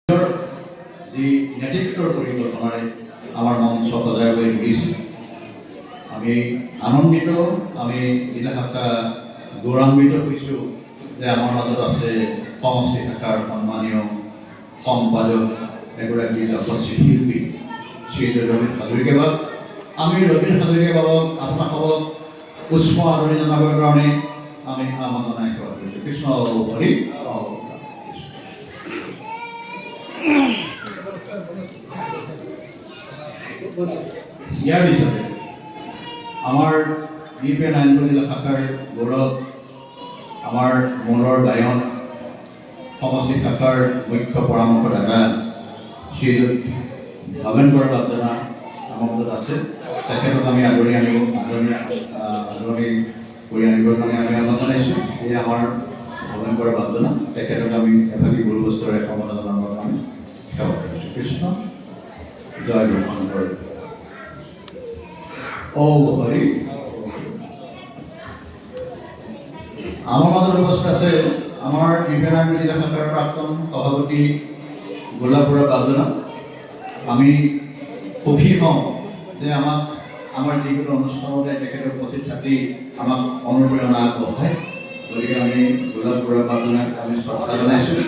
যি নেতৃত্বৰ পৰিকল্পনাৰে আমাৰ মঞ্চ সজাগকৈ তুলিছে। আমি আনন্দিত, আমি জিলা শাখা গৌৰৱান্বিত হৈছোঁ যে আমাৰ মাজত আছে সমষ্টি শাখাৰ সন্মানীয় সম্পাদক এগৰাকী যশস্বী শিল্পী শ্ৰী ৰবীন হাজৰিকা। আমি ৰবীন হাজৰিকা বাবুক আপোনালোকক পুষ্প আদৰণি জনাবৰ কাৰণে আমি আমন্ত্ৰণ সেৱা কৰিছোঁ। কৃষ্ণ হৰি। ইয়াৰ পিছতে আমাৰ BPN জিলা শাখাৰ গৌৰৱ, আমাৰ মূলৰ গায়ন সমষ্টি শাখাৰ মুখ্য পৰামৰ্শদাতা শ্ৰীযুত ভৱেন বৰা বাপজনা আমাৰ মাজত আছে। তেখেতক আমি আদৰণি কৰি আনিবৰ কাৰণে আমি আমন্ত্ৰণ জনাইছোঁ। এই আমাৰ ভৱেন বৰা বাপজনা, তেখেতক আমি এভাগী গুৰু বস্তুৰে সম্বোধন জনাবৰ কাৰণে সেৱা কৰিছোঁ। কৃষ্ণ জয় শংকৰ। হৰি। আমাৰ মাজত উপস্থিত আছে আমাৰ BPN জিলা শাখাৰ প্ৰাক্তন সভাপতি গোলাপ বৰা বাপজনা। আমি সুখী হওঁ যে আমাৰ যিকোনো অনুষ্ঠানতে তেখেতৰ উপস্থিত থাকি আমাক অনুপ্ৰেৰণা আগবঢ়ায়। গতিকে আমি গোলাপ বৰা বাপজনাক আমি শ্ৰদ্ধা জনাইছোঁ।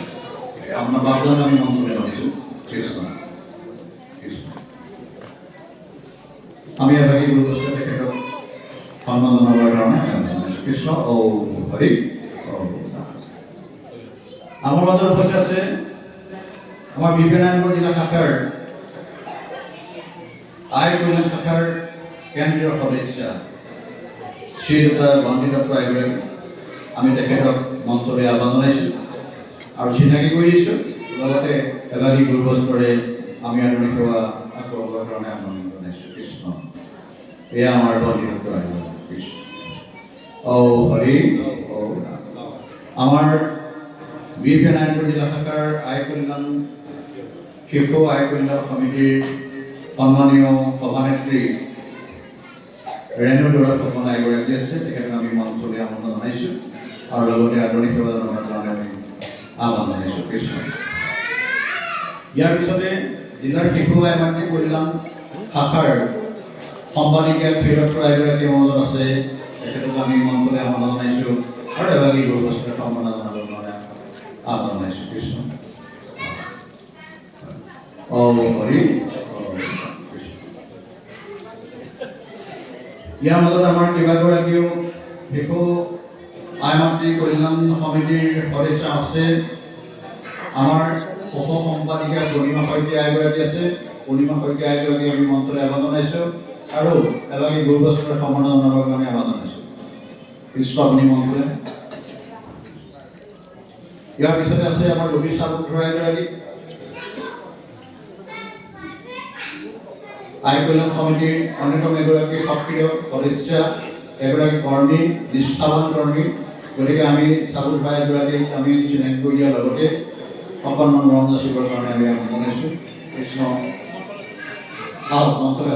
আপোনাৰ বাপজনক আমি মঞ্চলৈ জনাইছোঁ। কৃষ্ণ। আমি এভাগী গুৰু বস্তু তেখেতক সন্মান জনাবৰ কাৰণে কৃষ্ণ হৰি। আমাৰ মাজত উপস্থিত আছে আমাৰ BPN জিলা শাখাৰ আই কল্যাণ শাখাৰ কেন্দ্ৰীয় সদস্য শ্ৰীযুত বন্দিত প্ৰায়গৰাকী। আমি তেখেতক মঞ্চলৈ আহ্বান জনাইছোঁ আৰু চিনাকি কৰি দিছোঁ। লগতে এভাগী গুৰু বস্তুৰে আমি আদৰণি সেৱা আগবঢ়াবৰ কাৰণে আহ্বান জনাইছোঁ। কৃষ্ণ। এয়া আমাৰ বন্দিত প্ৰায়গৰাকী। কৃষ্ণ হৰি। আমাৰ BPN জিলা শাখাৰ আই কল্যাণ শিশু আই কল্যাণ সমিতিৰ সন্মানীয় সভানেত্ৰী ৰেণু দৰা ফুকনা এগৰাকী আছে। তেখেতক আমি মঞ্চলৈ আমন্ত্ৰণ জনাইছোঁ আৰু লগতে আদৰণি সেৱা জনাবৰ কাৰণে আমি আহ্বান জনাইছোঁ। কৃষ্ণ। ইয়াৰ পিছতে জিলাৰ শিশু আই মাতৃ কল্যাণ শাখাৰ সম্পাদিকা ক্ষীৰোত্তৰ এগৰাকী মাজত আছে। তেখেতক আমি মঞ্চলৈ আহ্বান জনাইছোঁ আৰু এভাগী গুৰু বস্তুৰে সম্মাননা জনাবৰ কাৰণে আহ্বান জনাইছোঁ। কৃষ্ণ হৰি। ইয়াৰ মাজত আমাৰ কেইবাগৰাকীও শিশু আই মাতৃ কল্যাণ সমিতিৰ সদস্য আছে। আমাৰ সহ সম্পাদিকা পূৰ্ণিমা শইকীয়া এগৰাকী আছে। পূৰ্ণিমা শইকীয়া এগৰাকী আমি মঞ্চলৈ আহ্বান জনাইছোঁ আৰু এভাগী গুৰু বস্তুৰে সম্মাননা জনাবৰ কাৰণে আহ্বান জনাইছোঁ। কৃষ্ণ আপুনি মঞ্চলৈ। ইয়াৰ পিছতে আছে আমাৰ ৰবি চাবুকধৰা এগৰাকী আই কল্যাণ সমিতিৰ অন্যতম এগৰাকী সক্ৰিয় সদস্য, এগৰাকী কৰ্মী, নিষ্ঠাৱান কৰ্মী। গতিকে আমি চাবুকধৰা এগৰাকীক আমি চিনাকি কৰি দিয়াৰ লগতে অকণমান মৰম যাচিবৰ কাৰণে আমি আহ্বান জনাইছোঁ। কৃষ্ণ মঞ্চলৈ।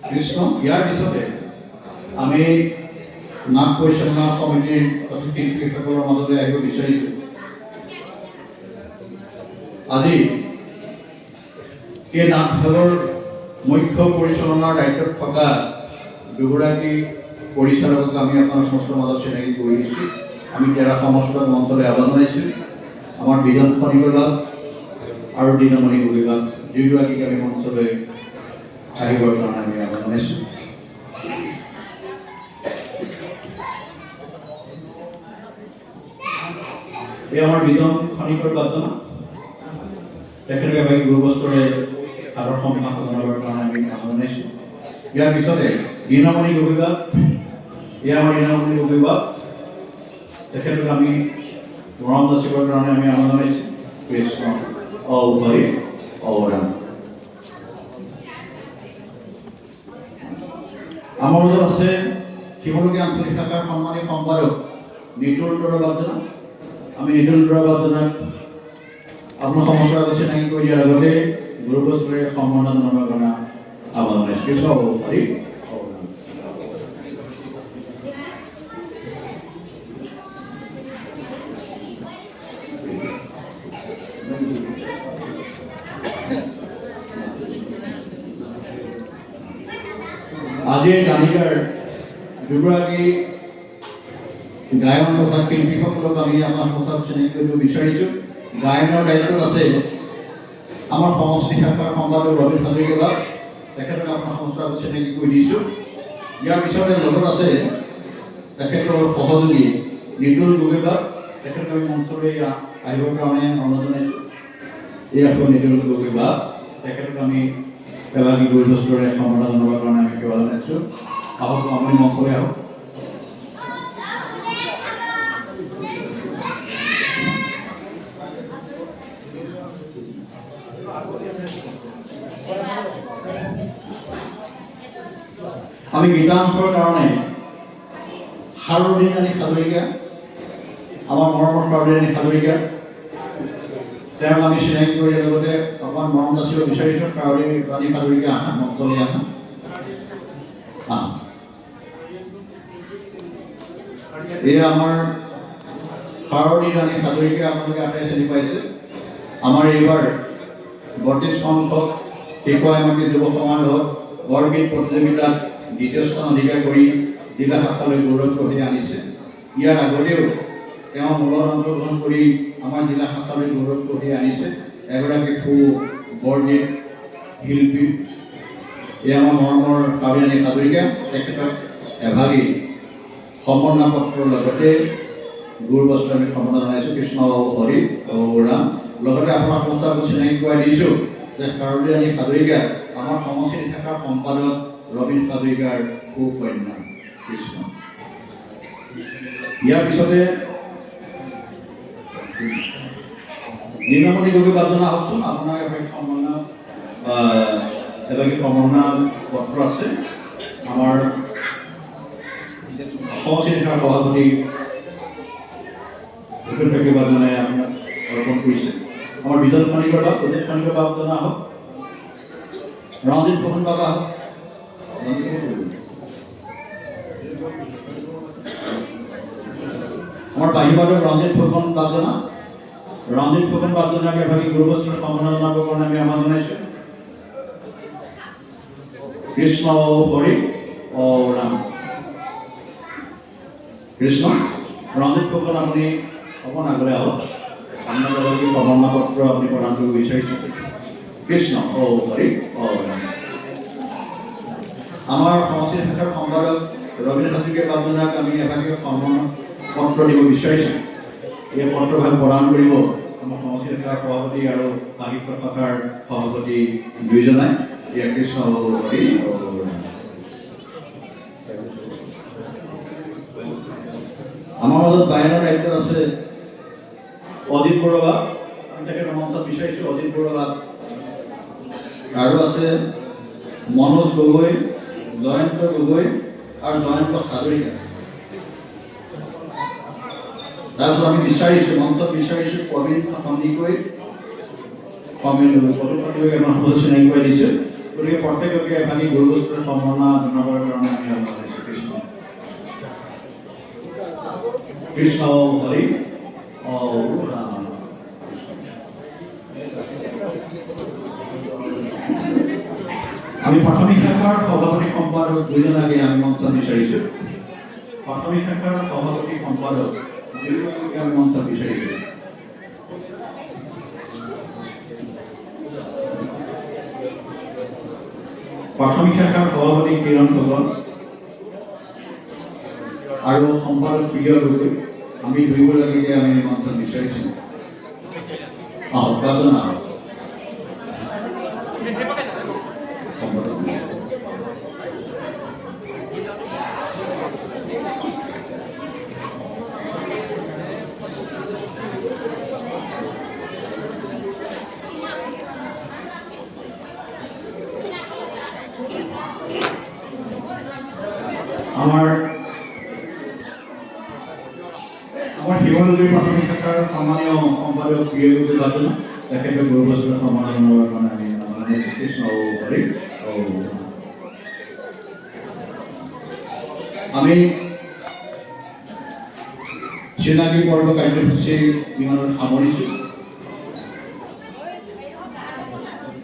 কৃষ্ণ। ইয়াৰ পিছতে আমি নাট পৰিচালনা সমিতিৰ শিল্পীসকলৰ মাজলৈ আহিব বিচাৰিছোঁ। আজি এই নাটখনৰ মুখ্য পৰিচালনাৰ দায়িত্বত থকা দুগৰাকী পৰিচালকক আমি আপোনাৰ সমস্তৰ মাজত চিনাকি কৰি দিছোঁ। আমি তেৰা সমষ্টক মঞ্চলৈ আহ্বান জনাইছোঁ। আমাৰ বিজন খনি বিভাগ আৰু দীনমণি বিভাগ দুয়োগৰাকীক আমি মঞ্চলৈ আহিবৰ কাৰণে আমি আহ্বান জনাইছোঁ। এই আমাৰ বিজন খনিকৰ বাপজনা, তেখেতক এভাগী গুৰু বস্তুৰে আদৰ সম্মান জনাবৰ কাৰণে আমি আহ্বান জনাইছোঁ। ইয়াৰ পিছতে দীনমণি বিভাগ, এয়া আমাৰ দীনমণি বিভাগ, তেখেতক আমি মৰম যাচিবৰ কাৰণে আমি আহ্বান জনাইছোঁ। কৃষ্ণ হৰি। ৰাম। আমাৰ মাজত আছে শিৱলগীয়া আঞ্চলিক শাখাৰ সন্মানীয় সম্পাদক নিতুল দৰা বাপজনা। আমি নিতুল দৰা বাপজনাক আপোনাৰ সমস্যাৰ আগত চিনাকি কৰি দিয়াৰ লগতে গুৰু বস্তুৰে সম্মাননা জনাবৰ কাৰণে আহ্বান জনাইছোঁ। কৃষ্ণ হৰি। আজিৰ গানিকাৰ দুগৰাকী গায়ন তথা শিল্পীসকলক আমি আমাৰ সঁচাত চিনাকি কৰিব বিচাৰিছোঁ। গায়নৰ দায়িত্বত আছে আমাৰ সমষ্টি শাখাৰ সম্পাদক ৰবীন হাজৰিকা, তেখেতক আপোনাৰ সংস্থাৰ আগত চিনাকি কৰি দিছোঁ। ইয়াৰ পিছতে লগত আছে তেখেতৰ সহযোগী নিতুল গগৈ, তেখেতক আমি মঞ্চলৈ আহিবৰ কাৰণে অনুৰোধ জনাইছোঁ। এই আকৌ নিতুল গগৈ, তেখেতক আমি এভাগী গুৰুবস্তুৰে সম্বৰ্ধনা জনাবৰ কাৰণে আমি সেৱা জনাইছোঁ। আহক আপুনি মঞ্চলৈ আহক। আমি গীতাংশৰ কাৰণে সাৰুণী ৰাণী হাজৰিকা, আমাৰ মৰমৰ সাৰুণী ৰাণী হাজৰিকা, তেওঁক আমি চিনাকি কৰি দিয়াৰ লগতে অকণমান মৰম যাচিব বিচাৰিছোঁ। সাৰুণী ৰাণী হাজৰিকা, আহা মঞ্চলৈ আহা। এয়া আমাৰ সাৰুণী ৰাণী হাজৰিকা, আপোনালোকে আটাই চিনি পাইছে। আমাৰ এইবাৰ ৩২ সংখ্যক শিক্ষামন্ত্ৰী যুৱ সমাৰোহত বৰগীত প্ৰতিযোগিতাত দ্বিতীয় স্থান অধিকাৰ কৰি জিলা শাখালৈ গৌৰৱ কঢ়িয়াই আনিছে। ইয়াৰ আগতেও তেওঁ মূলত অংশগ্ৰহণ কৰি আমাৰ জিলা শাখালৈ গৌৰৱ কঢ়িয়াই আনিছে। এগৰাকী সু বৰগীত শিল্পী, এয়া আমাৰ মৰমৰ সাৰুণী ৰাণী হাজৰিকা, তেখেতক এভাগী সম্বৰ্ধনা পত্ৰৰ লগতে গুৰুবস্ত্ৰ আমি সম্বৰ্ধনা জনাইছোঁ। কৃষ্ণ হৰি ৰাম। লগতে আপোনাৰ সংস্থাক চিনাকি কৰাই দিছোঁ যে সাৰুণী ৰাণী হাজৰিকা আমাৰ সমষ্টি শাখাৰ সম্পাদক ৰবীন হাজৰিকাৰ সুকন্যা কৃষ্ণ। ইয়াৰ পিছতে নীলমণি গগৈ বাজনা আহকচোন। আপোনাৰ এভাগী সম্বৰ্ধনা পত্ৰ আছে। আমাৰ সমষ্টি শাখাৰ সভাপতি ভূপেন গগৈ বাজনাই আপোনাক অৰ্পণ কৰিছে। আমাৰ বিজন খনিকৰ বাজনা আহক। ৰঞ্জিত ফুকন বাবা আহক। আমাৰ বাহিবাদক ৰঞ্জিত ফুকন বাজনাকে এভাগী গুৰুবস্ত্ৰ সম্বৰ্ধনা জনাবৰ কাৰণে আমি আমাৰ জনাইছোঁ। কৃষ্ণ হৰি ৰাম। কৃষ্ণ। ৰঞ্জিত ফুকন, আপুনি অকণ আগলৈ আহক। আপোনাৰ এভাগী সম্বৰ্ধনা পত্ৰ আপুনি প্ৰদান কৰিব বিচাৰিছোঁ। কৃষ্ণ হৰি ৰাম। আমাৰ সমষ্টি শাখাৰ সম্পাদক ৰবীন হাজৰিকা বাবুনাক আমি এভাগী সম্বৰ্ধনা পত্ৰ দিব বিচাৰিছোঁ। এই পত্ৰভাগ প্ৰদান কৰিব আমাৰ সমষ্টি শাখাৰ সভাপতি আৰু সাহিত্য শাখাৰ সভাপতি দুয়োজনাই। এয়া কৃষ্ণ হৰি ৰাম। আমাৰ মাজত গায়নৰ দায়িত্বত আছে অজিত বৰুৱা, আমি তেখেতৰ মঞ্চত বিচাৰিছোঁ। অজিত বৰুৱা আৰু আছে মনোজ গগৈ, জয়ন্ত গগৈ আৰু জয়ন্ত হাজৰিকা। তাৰপিছত আমি মঞ্চত বিচাৰিছোঁ প্ৰবীণ সন্দিকৈ, আমাৰ চিনাকি কৰাই দিছোঁ। গতিকে প্ৰত্যেককে এভাগী গুৰুবস্ত্ৰৰ সম্বৰ্ধনা জনাবৰ কাৰণে আমি জনাইছোঁ। কৃষ্ণ। কৃষ্ণ হৰি ৰাম। আমি প্ৰাথমিক শাখাৰ সভাপতি সম্পাদক দুজনকে আমি মঞ্চত বিচাৰিছোঁ। প্ৰাথমিক শাখাৰ সভাপতি সম্পাদক দুজনকে আমি মঞ্চত বিচাৰিছোঁ। প্ৰাথমিক শাখাৰ সভাপতি কিৰণ গগৈ আৰু সম্পাদক প্ৰিয় গগৈ, আমি দুয়োগৰাকীকে আমি মঞ্চত বিচাৰিছোঁ। বাজনা আমাৰ শিৱনগৰী প্ৰাথমিক শাখাৰ সন্মানীয় সম্পাদক প্ৰিয় গগৈ বাজনা, তেখেতক গুৰুবস্ত্ৰ সম্বৰ্ধনা জনাবৰ কাৰণে আমি জনাইছোঁ। কৃষ্ণ হৰি আমি চিনাকি পৰ্ব কাৰ্যসূচী ইমানত সামৰিছোঁ।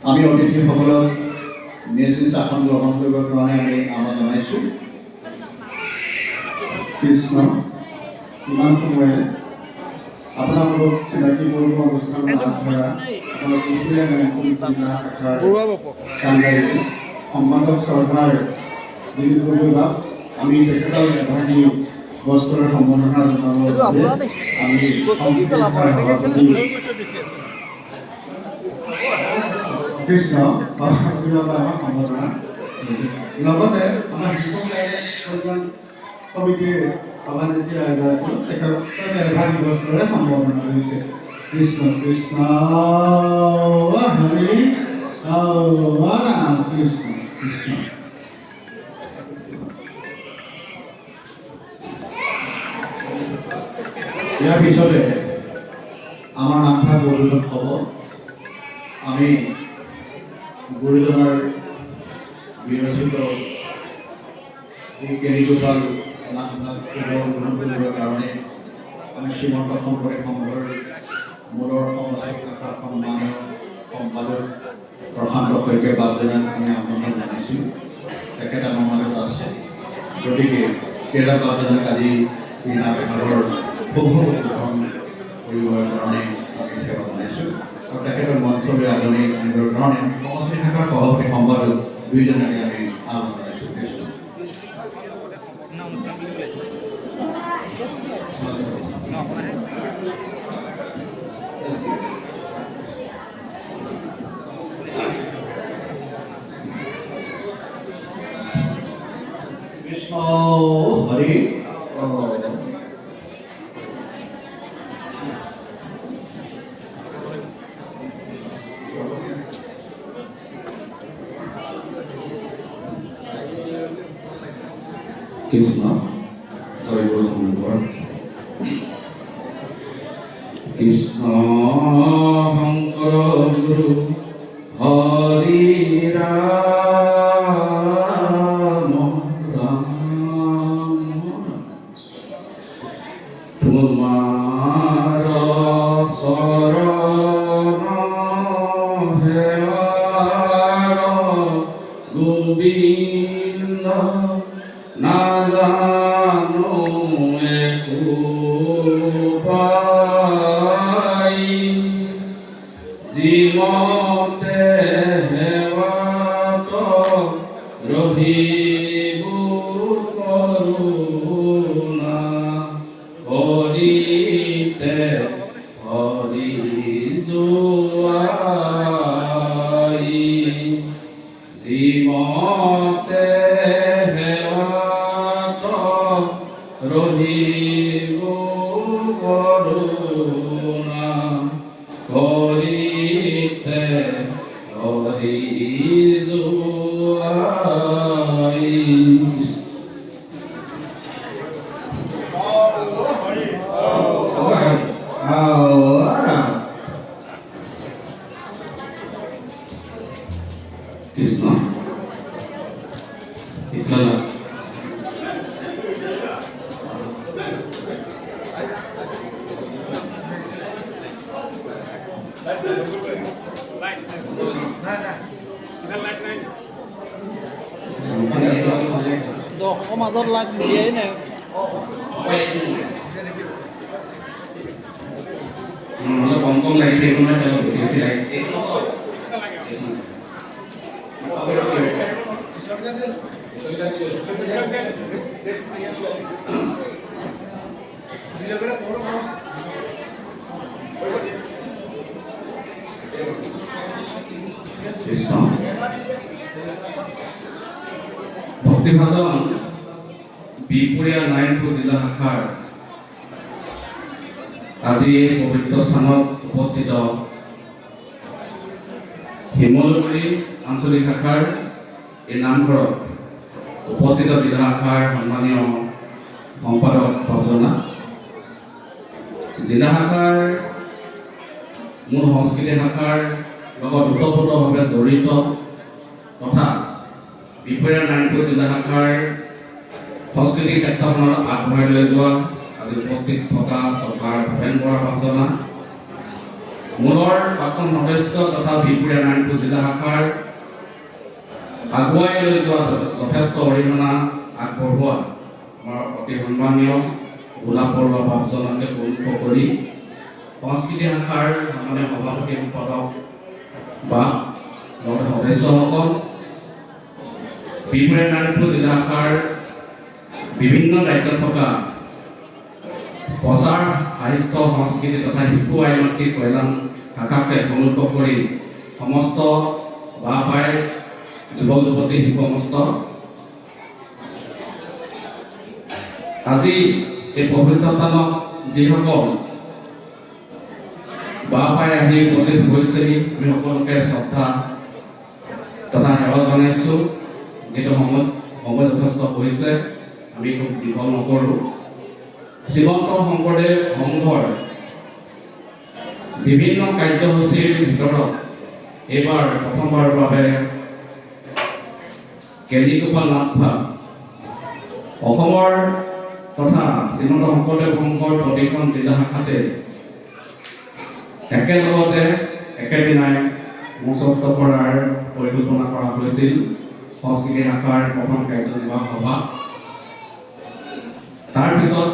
আমি অতিথিসকলক নিজ নিজ আসন গ্ৰহণ কৰিবৰ কাৰণে আমি আহ্বান জনাইছোঁ। কৃষ্ণ ইমান সময়ে আপোনালোকক চিনাকি কৰিব অনুষ্ঠানত আগবঢ়া আমাৰ বিহপুৰীয়া নাৰায়ণপুৰ জিলা শাখাৰ কাণ্ডাৰী সম্পাদক চৰকাৰ দিলীপ গগৈ বাপ, আমি তেখেতৰ এভাগী বস্ত্ৰৰ সম্বৰ্ধনা জনাবৰ বাবে আমি সংস্কৃতি শাখাৰ সভাপতি কৃষ্ণ আমাক সম্বৰ্ধনা লগতে আমাৰ শিশু কল্যাণ কমিটিৰ সভানেত্ৰী এগৰাকী তেখেতৰ এভাগী বস্ত্ৰৰে সম্বৰ্ধনা কৰিছে। কৃষ্ণ কৃষ্ণ হৰি ৰাম কৃষ্ণ কৃষ্ণ। ইয়াৰ পিছতে আমাৰ নামভাগ গুৰুজন হ'ব। আমি গুৰুজনাৰ বিৰচিত এই কেৰিগোপাল নামভাগ গ্ৰহণ কৰিবৰ কাৰণে আমি শ্ৰীমন্ত শংকৰদেৱ সংঘৰ মূলৰ সমাজিক শাখাৰ সন্মানীয় সম্পাদক প্ৰশান্ত শইকীয়া বাপজনাক আমি আমন্ত্ৰণ জনাইছোঁ। তেখেত আমাৰ মাজত আছে, গতিকে কেৰা বাপজনাক আজি এই নামভাগৰ শুভ উদ্বোধন কৰিবৰ কাৰণে আমি সেৱা জনাইছোঁ আৰু তেখেতৰ মঞ্চলৈ আদৰণি আনিবৰ কাৰণে সংস্কৃতি শাখাৰ সভাপতি সম্পাদক দুইজনকে আমি আহ্বান জনাইছোঁ। কৃষ্ণ কৃষ্ণ হৰি কৃষ্ণ জয় গুৰু শংকৰ। কৃষ্ণ শংকৰ গুৰু হৰি ৰাম ৰাম তোমাৰ চৰণ হেৱাৰ গোবিন্দ নাজানো একো পাই, জীৱতে সেৱাত ৰহিব কৰোণা, হৰিতে হৰি যোৱাই, জীৱতে ৰহিব কৰোণা, হৰিতে হৰি যোৱাই। কৃষ্ণ দৰ্শকৰ মাজত লাইট দিয়াই নাই। কম কম লাগি থাকিব নহয়, তেওঁ বেছি বেছি লাগিছে। কৃষ্ণ ভক্তিভাজন বিহপুৰীয়া নাৰায়ণপুৰ জিলা শাখাৰ আজি এই পবিত্ৰ স্থানত উপস্থিত শিমলুগুৰি আঞ্চলিক শাখাৰ এই নামঘৰত উপস্থিত জিলা শাখাৰ সন্মানীয় সম্পাদক ভজনা, জিলা শাখাৰ মূল সংস্কৃতি শাখাৰ লগত ওতঃপ্ৰোতভাৱে জড়িত তথা বিহপুৰীয়া নাৰায়ণপুৰ জিলা শাখাৰ সংস্কৃতি ক্ষেত্ৰখনত আগবঢ়াই লৈ যোৱা আজি উপস্থিত থকা চৰকাৰ ভূপেন বৰা ভজনা, মূলৰ প্ৰাক্তন সদস্য তথা বিহপুৰীয়া নাৰায়ণপুৰ জিলা শাখাৰ আগুৱাই লৈ যোৱাত যথেষ্ট অৰিহণা আগবঢ়োৱা আমাৰ অতি সন্মানীয় গোলাপ বৰুৱা বাপজনকে প্ৰমুখ কৰি সংস্কৃতি শাখাৰ মানে সভাপতি সম্পাদক বা লগতে সদস্যসকল, বিপুৰে নাৰায়ণপুৰ জিলা শাখাৰ বিভিন্ন দায়িত্বত থকা প্ৰচাৰ সাহিত্য সংস্কৃতি তথা শিশু আইনতী কল্যাণ শাখাকে প্ৰমুখ কৰি সমস্ত বা পাই যুৱক যুৱতী শিশু সমস্ত আজি এই পবিত্ৰ স্থানত যিসকল বা পাই আহি উপস্থিত হৈছেহি আমি সকলোকে শ্ৰদ্ধা তথা সেৱা জনাইছোঁ। যিহেতু সময় যথেষ্ট হৈছে আমি খুব দীঘল নকৰোঁ। শ্ৰীমন্ত শংকৰদেৱ সংঘৰ বিভিন্ন কাৰ্যসূচীৰ ভিতৰত এইবাৰ প্ৰথমবাৰৰ বাবে কেলিগোপাল নাটভাগ অসমৰ তথা শ্ৰীমন্ত শংকৰদেৱ সংঘৰ প্ৰতিখন জিলা শাখাতে একেলগতে একেদিনাই মঞ্চস্থ কৰাৰ পৰিকল্পনা কৰা হৈছিল। সংস্কৃতি শাখাৰ প্ৰথম কাৰ্যনিৰ্বাহক সভা, তাৰপিছত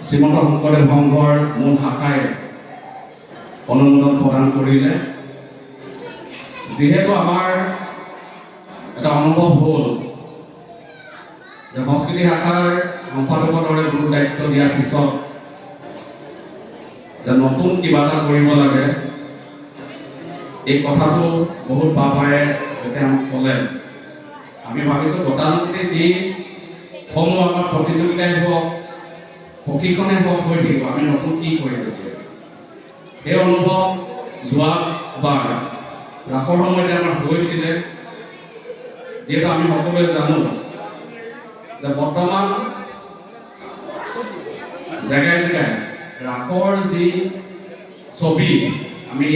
শ্ৰীমন্ত শংকৰদেৱ সংঘৰ মূল শাখাই অনুমোদন প্ৰদান কৰিলে। যিহেতু আমাৰ এটা অনুভৱ হ'ল যে সংস্কৃতি শাখাৰ সম্পাদকৰ দৰে গুৰু দায়িত্ব দিয়াৰ পিছত যে নতুন কিবা এটা কৰিব লাগে, এই কথাটো বহুত বাপায়ে যেতিয়া আমাক ক'লে আমি ভাবিছোঁ গতানুগতিক যি সমূহ আমাৰ প্ৰতিযোগিতাই হওক প্ৰশিক্ষণে হওক হৈ থাকিব, আমি নতুন কি কৰিব লাগিব। সেই অনুভৱ যোৱাবাৰ ৰাসৰ সময়তে আমাৰ হৈছিলে। যিহেতু আমি সকলোৱে জানো যে বৰ্তমান জেগাই জেগাই ৰাসৰ যি ছবি আমি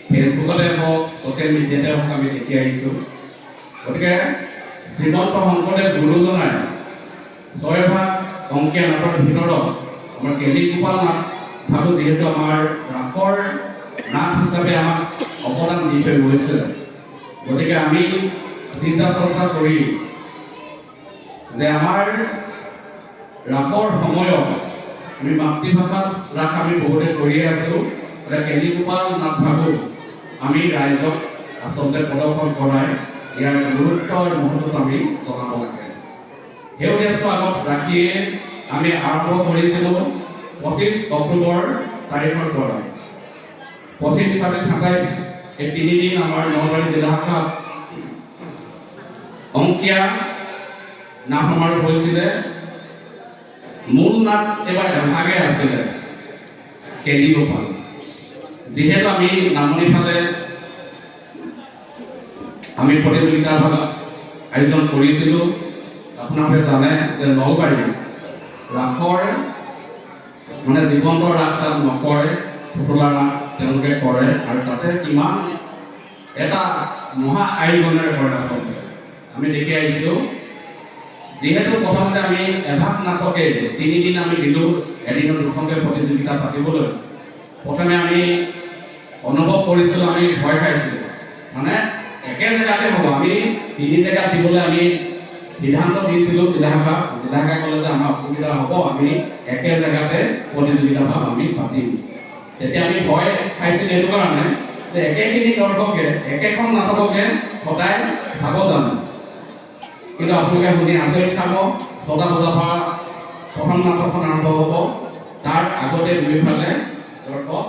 ফেচবুকতে হওক ছ'চিয়েল মিডিয়াতে হওক আমি দেখি আহিছোঁ। গতিকে শ্ৰীমন্ত শংকৰদেৱ গুৰুজনাই 6 ভাগ অংকীয়া নাটৰ ভিতৰত আমাৰ কেলিগোপাল নাট ভাগো যিহেতু আমাৰ ৰাসৰ নাট হিচাপে আমাক অৱদান দি থৈ গৈছে, গতিকে আমি চিন্তা চৰ্চা কৰি যে আমাৰ ৰাসৰ সময়ত আমি মাতৃভাষাত ৰাস আমি বহুতে কৰিয়ে আছোঁ, এতিয়া কেলিগোপাল নাট ভাগো আমি ৰাইজক আচলতে প্ৰদৰ্শন কৰাই ইয়াৰ গুৰুত্ব আৰু মহত্বটো আমি জনাব লাগে। সেই উদ্দেশ্য আগত ৰাখিয়ে আমি আৰম্ভ কৰিছিলোঁ 25 অক্টোবৰ তাৰিখৰ পৰা। 25, 26, 27 এই 3 দিন আমাৰ নলবাৰী জিলা শাখাত অংকীয়া নাট সমাৰোহ হৈছিলে। মূল নাট এবাৰ এভাগে আছিলে কেলিগোপাল। যিহেতু আমি নামনি ফালে আমি প্ৰতিযোগিতা আয়োজন কৰিছিলোঁ, আপোনালোকে জানে যে নলবাৰী ৰাসৰ মানে জীৱন্ত ৰাস তাত নকৰে, পুতলা ৰাস তেওঁলোকে কৰে আৰু তাতে কিমান এটা মহা আয়োজনেৰে কৰে আচলতে আমি দেখি আহিছোঁ। যিহেতু প্ৰথমতে আমি এভাগ নাটকে 3 দিন আমি দিলোঁ, এদিনত 2খনকৈ প্ৰতিযোগিতা পাতিবলৈ। প্ৰথমে আমি অনুভৱ কৰিছিলোঁ, আমি ভয় খাইছিলোঁ, মানে একে জেগাতে হ'ব, আমি 3 জেগাত দিবলৈ আমি সিদ্ধান্ত দিছিলোঁ। জিলা শাখাই ক'লে যে আমাৰ অসুবিধা হ'ব, আমি একে জেগাতে প্ৰতিযোগিতা ভাগ আমি পাতিম। তেতিয়া আমি ভয় খাইছিলোঁ এইটো কাৰণে যে একেখিনি দৰ্শকে একেখন নাটককে সদায় চাব জানো। কিন্তু আপোনালোকে শুনি আচৰিত খাব, 6টা বজাৰ পৰা প্ৰথম নাটকখন আৰম্ভ হ'ব, তাৰ আগতে দুয়োফালে দৰ্শক